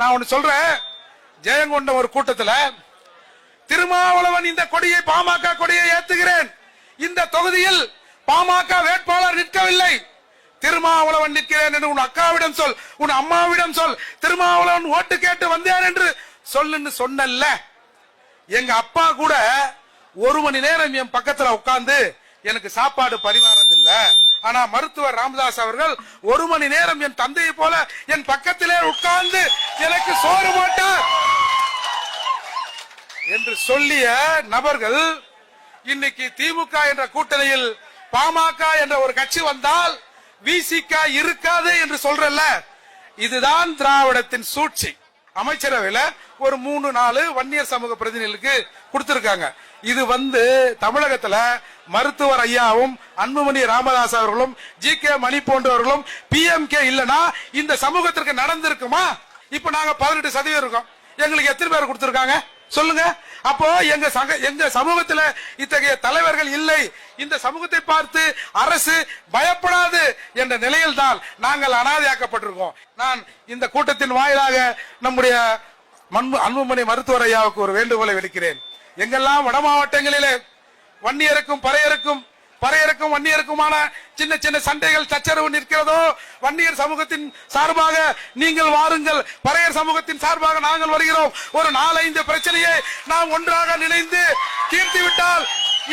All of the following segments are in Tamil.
நான் ஒன்னு சொல்றேன். ஜெயங்கொண்ட ஒரு கூட்டத்துல திருமாவளவன் இந்த கொடியை பாமக கொடியை ஏத்துகிறேன், இந்த தொகுதியில் பாமக வேட்பாளர் நிற்கவில்லை, திருமாவளவன் நிற்கிறேன் என்று உன் அக்காவிடம் சொல், உன் அம்மாவிடம் சொல், திருமாவளவன் ஓட்டு கேட்டு வந்தேன் என்று சொல்லுன்னு சொன்னல்ல. எங்க அப்பா கூட 1 மணி நேரம் என் பக்கத்துல உட்கார்ந்து எனக்கு சாப்பாடு பரிமாறது இல்ல. ஆனா மருத்துவர் ராமதாஸ் அவர்கள் 1 மணி நேரம் என் தந்தையை போல என் பக்கத்திலே உட்கார்ந்து எனக்கு சோறு போட்டார் என்று சொல்லிய நபர்கள் இன்னைக்கு திமுக என்ற கூட்டணியில் பாமக என்ற ஒரு கட்சி வந்தால் விசிக இருக்காது என்று சொல்றல்ல. இதுதான் திராவிடத்தின் சூழ்ச்சி. அமைச்சரவையில ஒரு 3-4 வன்னியர் சமூக பிரதிநிதிகளுக்கு கொடுத்திருக்காங்க. இது தமிழகத்துல மருத்துவர் ஐயாவும் அன்புமணி ராமதாஸ் அவர்களும் ஜி.கே. மணி போன்றவர்களும் PMK இல்லனா இந்த சமூகத்திற்கு நடந்திருக்குமா? இப்ப நாங்க 18% இருக்கோம். எங்களுக்கு எத்தனை பேர் கொடுத்திருக்காங்க சொல்லுங்க. அப்போ எங்க சமூகத்தில் இத்தகைய தலைவர்கள் இல்லை. இந்த சமூகத்தை பார்த்து அரசு பயப்படாது என்ற நிலையில் தான் நாங்கள் அனாதையாக்கப்பட்டிருக்கோம். நான் இந்த கூட்டத்தின் வாயிலாக நம்முடைய அன்புமணி மருத்துவர் ஐயாவுக்கு ஒரு வேண்டுகோளை விடுக்கிறேன். எங்கெல்லாம் வட மாவட்டங்களிலே வன்னியருக்கும் பறையருக்கும் வன்னியருக்குமான சின்ன சின்ன சண்டைகள் சச்சரவு நிற்கிறதோ, வன்னியர் சமூகத்தின் சார்பாக நீங்கள் வாருங்கள், பறையர் சமூகத்தின் சார்பாக நாங்கள் வருகிறோம். ஒரு 4-5 பிரச்சனையை நாம் ஒன்றாக நினைந்து தீர்த்துவிட்டால்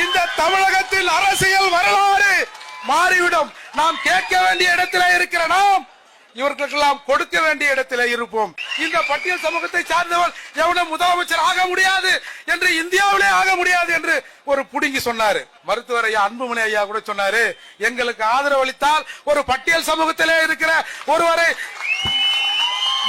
இந்த தமிழகத்தில் அரசியல் வரலாறு மாறிவிடும். நாம் கேட்க வேண்டிய இடத்திலே இருக்கிற நாம் இவர்களுக்கெல்லாம் கொடுக்க வேண்டிய இடத்திலே இருப்போம். இந்த பட்டியல் சமூகத்தை சார்ந்தவர் எவனும் முதலமைச்சர் ஆக முடியாது என்று, இந்தியாவிலே ஆக முடியாது என்று ஒரு புடுங்கி சொன்னாரு. மருத்துவர் ஐயா அன்புமணி ஐயா கூட சொன்னாரு, எங்களுக்கு ஆதரவு அளித்தால் ஒரு பட்டியல் சமூகத்திலே இருக்கிற ஒருவரை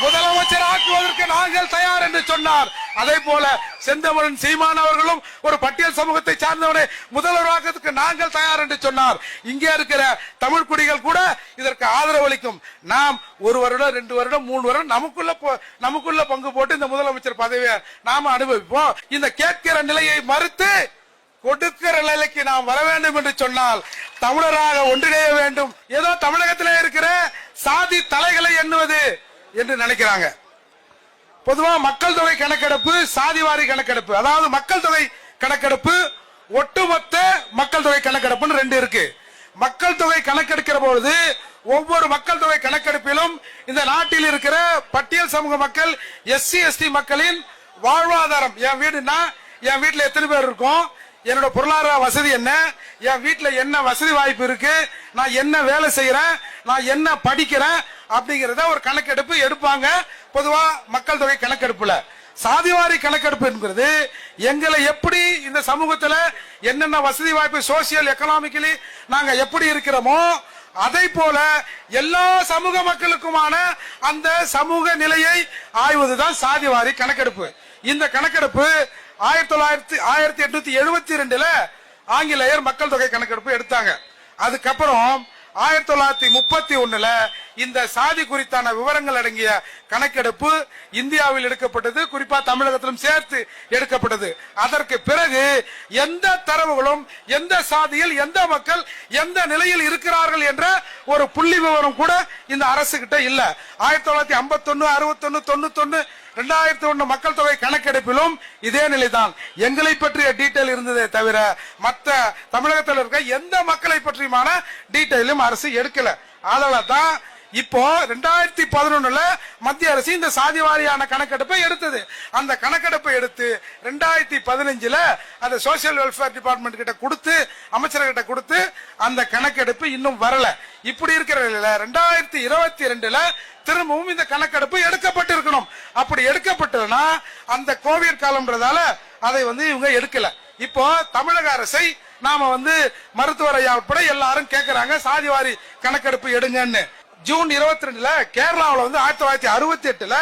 முதலமைச்சர் ஆக்குவதற்கு நாங்கள் தயார் என்று சொன்னார். அதே போல செந்தமிழன் சீமான் அவர்களும் ஒரு பட்டியல் சமூகத்தை சார்ந்தவரை முதல்வராக்குவதற்கு நாங்கள் தயார் என்று சொன்னார். இங்கே இருக்கிற தமிழ் குடிகள் கூட இதற்கு ஆதரவு அளிக்கும். நாம் 1 வருடம் 2 வருடம் 3 வருடம் நமக்குள்ள பங்கு போட்டு இந்த முதலமைச்சர் பதவியை நாம அனுபவிப்போம். இந்த கேட்கிற நிலையை மறுத்து கொடுக்கிற நிலைக்கு நாம் வர வேண்டும் என்று சொன்னால் தமிழராக ஒன்றிணைய வேண்டும். ஏதோ தமிழகத்திலே இருக்கிற சாதி தலைகளை எண்ணுவது என்று நினைக்கிறாங்க. பொதுவா மக்கள் தொகை கணக்கெடுப்பு, சாதிவாரி கணக்கெடுப்பு, அதாவது மக்கள் தொகை கணக்கெடுப்பு, ஒட்டுமொத்த மக்கள் தொகை கணக்கெடுப்புன்னு 2 இருக்கு. மக்கள் தொகை கணக்கெடுக்கிற பொழுது ஒவ்வொரு மக்கள் தொகை கணக்கெடுப்பிலும் இந்த நாட்டில் இருக்கிற பட்டியல் சமூக மக்கள், SC ST மக்களின் வாழ்வாதாரம், என் வீடுனா என் வீட்டுல எத்தனை பேர் இருக்கும், என்னோட பொருளாதார வசதி என்ன, என் வீட்டுல என்ன வசதி வாய்ப்பு இருக்கு, நான் என்ன வேலை செய்யறேன், நான் என்ன படிக்கிறேன் அப்படிங்கறத ஒரு கணக்கெடுப்பு எடுப்பாங்க. பொதுவா மக்கள் தொகை கணக்கெடுப்புல சாதிவாரி கணக்கெடுப்பு என்கிறது எங்களை எப்படி இந்த சமூகத்துல என்னென்ன வசதி வாய்ப்பு, சோசியல் எக்கனாமிக்கலி நாங்க எப்படி இருக்கிறோமோ அதை போல எல்லா சமூக மக்களுக்குமான அந்த சமூக நிலையை ஆய்வதுதான் சாதிவாரி கணக்கெடுப்பு. இந்த கணக்கெடுப்பு 1872 ஆங்கிலேயர் மக்கள் தொகை கணக்கெடுப்பு எடுத்தாங்க. அதுக்கப்புறம் 1931 இந்த சாதி குறித்தான விவரங்கள் அடங்கிய கணக்கெடுப்பு இந்தியாவில் எடுக்கப்பட்டது, குறிப்பா தமிழகத்திலும் சேர்த்து எடுக்கப்பட்டது. அதற்கு பிறகு எந்த தரவுகளும் எந்த சாதியில் எந்த மக்கள் எந்த நிலையில் இருக்கிறார்கள் என்ற ஒரு புள்ளி விவரம் கூட இந்த அரசு கிட்ட இல்ல. 1951, 61, 91, 2001 மக்கள் தொகை கணக்கெடுப்பிலும் இதே நிலைதான். எங்களை பற்றிய டீட்டெயில் இருந்ததே தவிர மற்ற தமிழகத்தில் இருக்க எந்த மக்களை பற்றியுமான டீட்டெயிலும் அரசு எடுக்கல. அதனால தான் இப்போ 2011 மத்திய அரசு இந்த சாதி வாரியான கணக்கெடுப்பை எடுத்தது. அந்த கணக்கெடுப்பை எடுத்து 2015 அந்த சோசியல் வெல்ஃபேர் டிபார்ட்மெண்ட் கிட்ட கொடுத்து, அமைச்சர்கிட்ட கொடுத்து, அந்த கணக்கெடுப்பு இன்னும் வரல. இப்படி இருக்கிற 2022 திரும்பவும் இந்த கணக்கெடுப்பு எடுக்கப்பட்டிருக்கணும். அப்படி எடுக்கப்பட்டதுன்னா அந்த கோவிட் காலம்ன்றதால அதை இவங்க எடுக்கல. இப்போ தமிழக அரசை நாம மருத்துவர் ஐயா உட்பட எல்லாரும் கேட்கிறாங்க சாதிவாரி கணக்கெடுப்பு எடுங்கன்னு. ஜூன் 22 கேரளாவில் 1968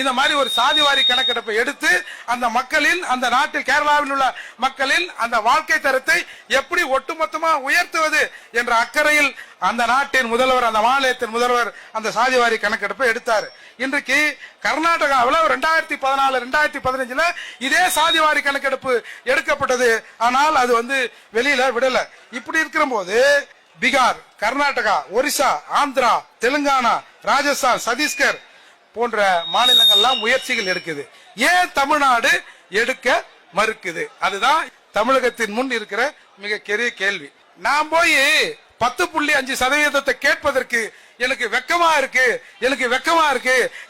இந்த மாதிரி ஒரு சாதிவாரி கணக்கெடுப்பை எடுத்து அந்த மக்களின், அந்த நாட்டில் கேரளாவில் உள்ள மக்களின் அந்த வாழ்க்கை தரத்தை எப்படி ஒட்டுமொத்தமா உயர்த்துவது என்ற அக்கறையில் அந்த நாட்டின் முதல்வர், அந்த மாநிலத்தின் முதல்வர் அந்த சாதிவாரி கணக்கெடுப்பை எடுத்தார். இன்றைக்கு கர்நாடகாவில் 2014, 2015 இதே சாதிவாரி கணக்கெடுப்பு எடுக்கப்பட்டது. ஆனால் அது வெளியில விடல. இப்படி இருக்கிற போது பீகார், கர்நாடகா, ஒரிசா, ஆந்திரா, தெலுங்கானா, ராஜஸ்தான், சத்தீஸ்கர் போன்ற மாநிலங்கள்லாம் முயற்சிகள் எடுக்குது. ஏன் தமிழ்நாடு எடுக்க மறுக்குது? அதுதான் தமிழகத்தின் முன் இருக்கிற மிக பெரிய கேள்வி. நான் போய் 10.5% கேட்பதற்கு எனக்கு வெக்கமா இருக்கு.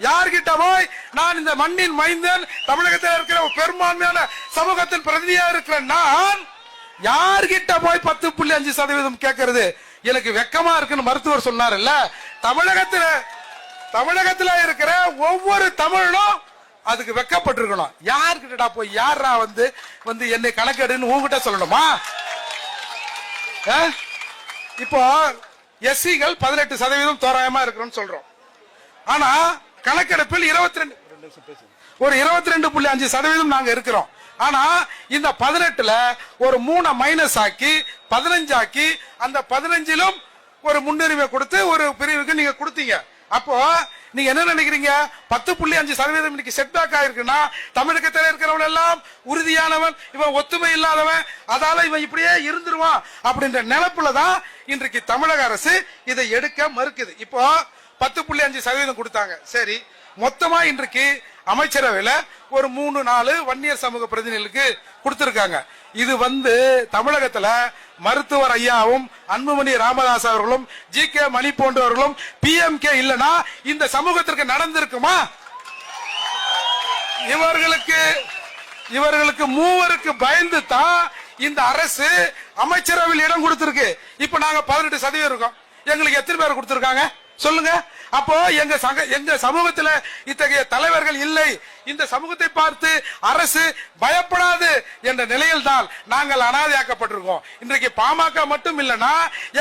யார்கிட்ட போய் நான் இந்த மண்ணின் மைந்தன், தமிழகத்தில் இருக்கிற பெரும்பான்மையான சமூகத்தின் பிரதிநிதியா இருக்கிற நான் யார்கிட்ட போய் 10.5% கேட்கறது எனக்கு வெக்கமா இருக்குன்னு மருத்துவர் சொன்னார்ல. தமிழகத்துல இருக்கிற ஒவ்வொரு தமிழனும் அதுக்கு வெக்கப்பட்டிருக்கணும். யார்கிட்ட போய் யாரா வந்து என்னை கணக்கெடுன்னு உங்ககிட்ட சொல்லணுமா? இப்போ எஸ்சிகள் 18% தோராயமா இருக்கிறோம்னு சொல்றோம். ஆனா கணக்கெடுப்பில் 22.5% நாங்க இருக்கிறோம். ஆனா இந்த 18ல ஒரு 3 மைனஸ் ஆக்கி 15 ஆக்கி அந்த 15லும் ஒரு முன்னுரிமை கொடுத்து ஒரு பிரிவுக்கு நீங்க கொடுத்தீங்க. அப்போ நீங்க என்ன நினைக்கிறீங்க? 10.5% இன்னைக்கு செட்பேக் ஆயிருக்குன்னா தமிழகத்தில் இருக்கிறவன் எல்லாம் உறுதியானவன், இவன் ஒத்துமை இல்லாதவன், அதால இவன் இப்படியே இருந்துருவான் அப்படின்ற நினைப்புலதான் இன்றைக்கு தமிழக அரசு இதை எடுக்க மறுக்குது. இப்போ 10.5% கொடுத்தாங்க. சரி, மொத்தமா இன்றைக்கு அமைச்சரவையில ஒரு 3-4 வன்னியர் சமூக பிரதிநிதிகளுக்கு கொடுத்திருக்காங்க. இது தமிழகத்துல மருத்துவர் ஐயாவும் அன்புமணி ராமதாஸ் அவர்களும் GK மணி போன்றவர்களும் PMK இல்லனா இந்த சமூகத்திற்கு நடந்திருக்குமா? இவர்களுக்கு மூவருக்கு பயந்து தான் இந்த அரசு அமைச்சரவையில் இடம் கொடுத்திருக்கு. இப்ப நாங்க 18% இருக்கோம். எங்களுக்கு எத்தனை பேர் கொடுத்திருக்காங்க சொல்லுங்க. அப்போ எங்க சமூகத்தில் இத்தகைய தலைவர்கள் இல்லை. இந்த சமூகத்தை பார்த்து அரசு பயப்படாது என்ற நிலையில் தான் நாங்கள் அனாதையாக்கப்பட்டிருக்கோம். இன்றைக்கு பாமக மட்டும் இல்லனா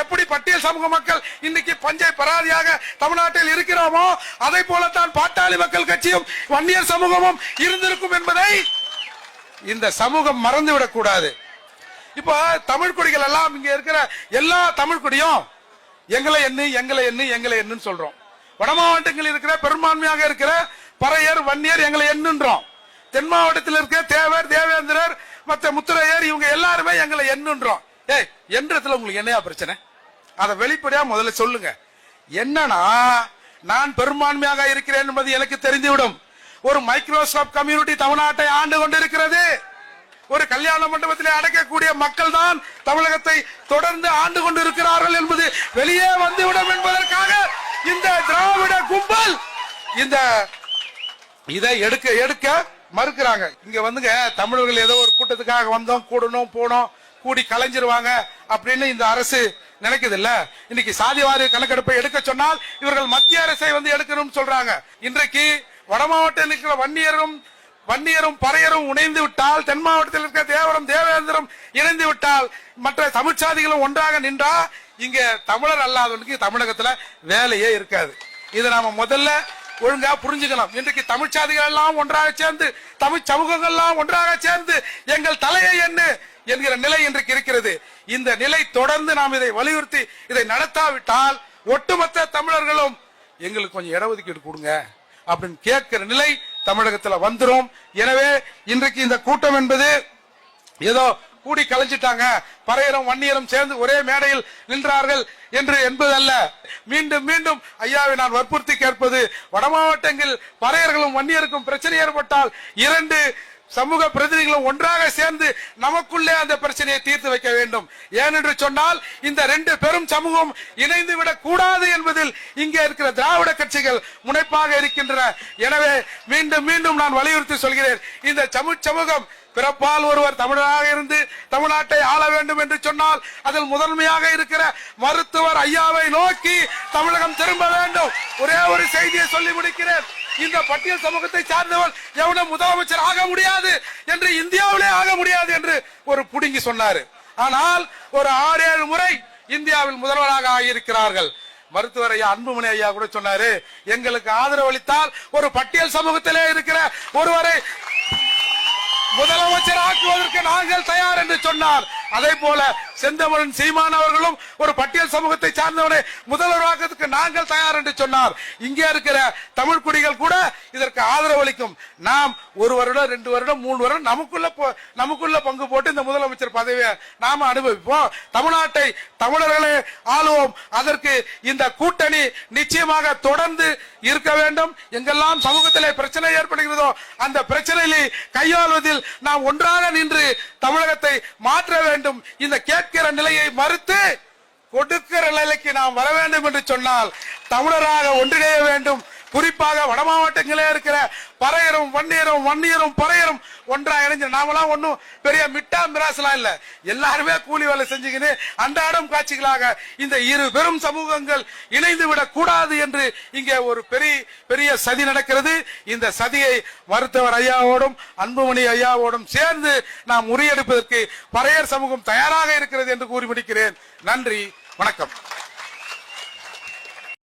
எப்படி பட்டியல் சமூக மக்கள் இன்னைக்கு பஞ்சை பராதியாக தமிழ்நாட்டில் இருக்கிறோமோ அதை போலத்தான் பாட்டாளி மக்கள் கட்சியும் வன்னியர் சமூகமும் இருந்திருக்கும் என்பதை இந்த சமூகம் மறந்துவிடக் கூடாது. இப்போ தமிழ் குடிகள் எல்லாம் இங்க இருக்கிற எல்லா தமிழ் குடியும் எங்களை என்னு சொல்றோம். வட மாவட்டங்களில் இருக்கிற பெரும்பான்மையாக இருக்கிற பறையர் வன்னியர் எங்களை எண்ணுன்றோம். தென் மாவட்டத்தில் இருக்கிற தேவர் தேவேந்திரர் மற்ற முத்துரையர் இவங்க எல்லாருமே எங்களை எண்ணுன்றோம். என்றதுல உங்களுக்கு என்னையா பிரச்சனை? அதை வெளிப்படையா முதல்ல சொல்லுங்க. என்னன்னா நான் பெரும்பான்மையாக இருக்கிறேன் என்பது எனக்கு தெரிந்துவிடும். ஒரு மைக்ரோசாப்ட் கம்யூனிட்டி தமிழ்நாட்டை ஆண்டு கொண்டிருக்கிறது. ஒரு கல்யாண மண்டபத்திலே அடைக்கக்கூடிய மக்கள் தான் தமிழகத்தை தொடர்ந்து ஆண்டு கொண்டு இருக்கிறார்கள் என்பது வெளியே வந்துவிடும் என்பதற்காக இந்த திராவிட கும்பல் இதை எடுக்க மறுக்கிறாங்க. இங்க தமிழர்கள் ஏதோ ஒரு கூட்டத்துக்காக வந்தோம், கூடணும் போனோம், கூடி கலைஞ்சிருவாங்க அப்படின்னு இந்த அரசு நினைக்குது இல்ல. இன்னைக்கு சாதிவாரி கணக்கெடுப்பை எடுக்க சொன்னால் இவர்கள் மத்திய அரசை எடுக்கணும்னு சொல்றாங்க. இன்றைக்கு வட மாவட்டத்தில் இருக்கிற வன்னியரும் பறையரும் இணைந்து விட்டால், தென் மாவட்டத்தில் இருக்க தேவரும் தேவேந்திரம் இணைந்து விட்டால், மற்ற தமிழ் சாதிகளும் ஒன்றாக நின்றா இங்க தமிழர் அல்லாதவனுக்கு தமிழகத்துல வேலையே இருக்காது. இதை நாம முதல்ல ஒழுங்கா புரிஞ்சுக்கணும். இன்றைக்கு தமிழ் சாதிகள் எல்லாம் ஒன்றாக சேர்ந்து, தமிழ் சமூகங்கள் எல்லாம் ஒன்றாக சேர்ந்து எங்கள் தலையை என்கிற நிலை இன்றைக்கு இருக்கிறது. இந்த நிலை தொடர்ந்து நாம் இதை வலியுறுத்தி இதை நடத்தாவிட்டால் ஒட்டுமொத்த தமிழர்களும் எங்களுக்கு கொஞ்சம் இடஒதுக்கீடு கொடுங்க அப்படின்னு கேட்கிற நிலை தமிழகத்தில் வந்துரும். எனவே இன்றைக்கு இந்த கூட்டம் என்பது ஏதோ கூடி கலைஞ்சிட்டாங்க, பறையரும் வன்னியரும் சேர்ந்து ஒரே மேடையில் நின்றார்கள் என்பதல்ல. மீண்டும் மீண்டும் ஐயாவை நான் வற்புறுத்தி கேட்பது, வட மாவட்டங்களில் பறையர்களும் வன்னியருக்கும் பிரச்சனை ஏற்பட்டால் 2 சமூக பிரதிநிதிகளும் ஒன்றாக சேர்ந்து நமக்குள்ளே அந்த பிரச்சனையை தீர்த்து வைக்க வேண்டும். ஏனென்று சொன்னால் இந்த 2 பெரும் சமூகம் இணைந்து விடக் கூடாது என்பதில் இங்கே இருக்கிற திராவிட கட்சிகள் முனைப்பாக இருக்கின்றன. எனவே மீண்டும் மீண்டும் நான் வலியுறுத்தி சொல்கிறேன், இந்த சமூகம் பிறப்பால் ஒருவர் தமிழராக இருந்து தமிழ்நாட்டை ஆள வேண்டும் என்று சொன்னால் அதில் முதன்மையாக இருக்கிற மருத்துவர் ஐயாவை நோக்கி தமிழகம் திரும்ப வேண்டும். ஒரே ஒரு செய்தியை சொல்லி முடிக்கிறேன். இந்த பட்டியல் சமூகத்தை சார்ந்தவர் எவனும் முதலமைச்சர் ஆக முடியாது என்று, இந்தியாவிலே ஆக முடியாது என்று ஒரு புடுங்கி சொன்னாரு. ஆனால் ஒரு 6-7 முறை இந்தியாவில் முதல்வராக ஆகியிருக்கிறார்கள். மருத்துவர் ஐயா அன்புமணி ஐயா கூட சொன்னாரு, எங்களுக்கு ஆதரவு அளித்தால் ஒரு பட்டியல் சமூகத்திலே இருக்கிற ஒருவரை முதலமைச்சர் ஆக்குவதற்கு நாங்கள் தயார் என்று சொன்னார். அதே போல செந்தமிழன் சீமான் அவர்களும் ஒரு பட்டியல் சமூகத்தை சார்ந்தவனை முதல்வராக்கிறதுக்கு நாங்கள் தயார் என்று சொன்னார். இங்கே இருக்கிற தமிழ் குடிகள் கூட இதற்கு ஆதரவு அளிக்கும். நாம் 1 வருடம் 2 வருடம் 3 வருடம் நமக்குள்ள பங்கு போட்டு இந்த முதலமைச்சர் பதவியை நாம அனுபவிப்போம். தமிழ்நாட்டை தமிழர்களே ஆளுவோம். அதற்கு இந்த கூட்டணி நிச்சயமாக தொடர்ந்து இருக்க வேண்டும். எங்கெல்லாம் சமூகத்திலே பிரச்சனை ஏற்படுகிறதோ அந்த பிரச்சனையை கையாள்வதில் நாம் ஒன்றாக நின்று தமிழகத்தை மாற்ற வேண்டும். இந்த கேட்கிற நிலையை மறுத்து கொடுக்கிற நிலைக்கு நாம் வர வேண்டும் என்று சொன்னால் தமிழராக ஒன்றிணைய வேண்டும். குறிப்பாக வட மாவட்டங்களே இருக்கிற பறையரும் வன்னியரும் பறையரும் ஒன்றா இணைஞ்சு நாமெல்லாம் ஒன்னும் பெரிய மிட்டா மிராசலாம் இல்ல, எல்லாருமே கூலி வேலை செஞ்சுக்கின்னு அன்றாடம் காட்சிகளாக இந்த இரு பெரும் சமூகங்கள் இணைந்து விடக் கூடாது என்று இங்கே ஒரு பெரிய சதி நடக்கிறது. இந்த சதியை மருத்துவர் ஐயாவோடும் அன்புமணி ஐயாவோடும் சேர்ந்து நாம் முறியடிப்பதற்கு பறையர் சமூகம் தயாராக இருக்கிறது என்று கூறி முடிக்கிறேன். நன்றி, வணக்கம்.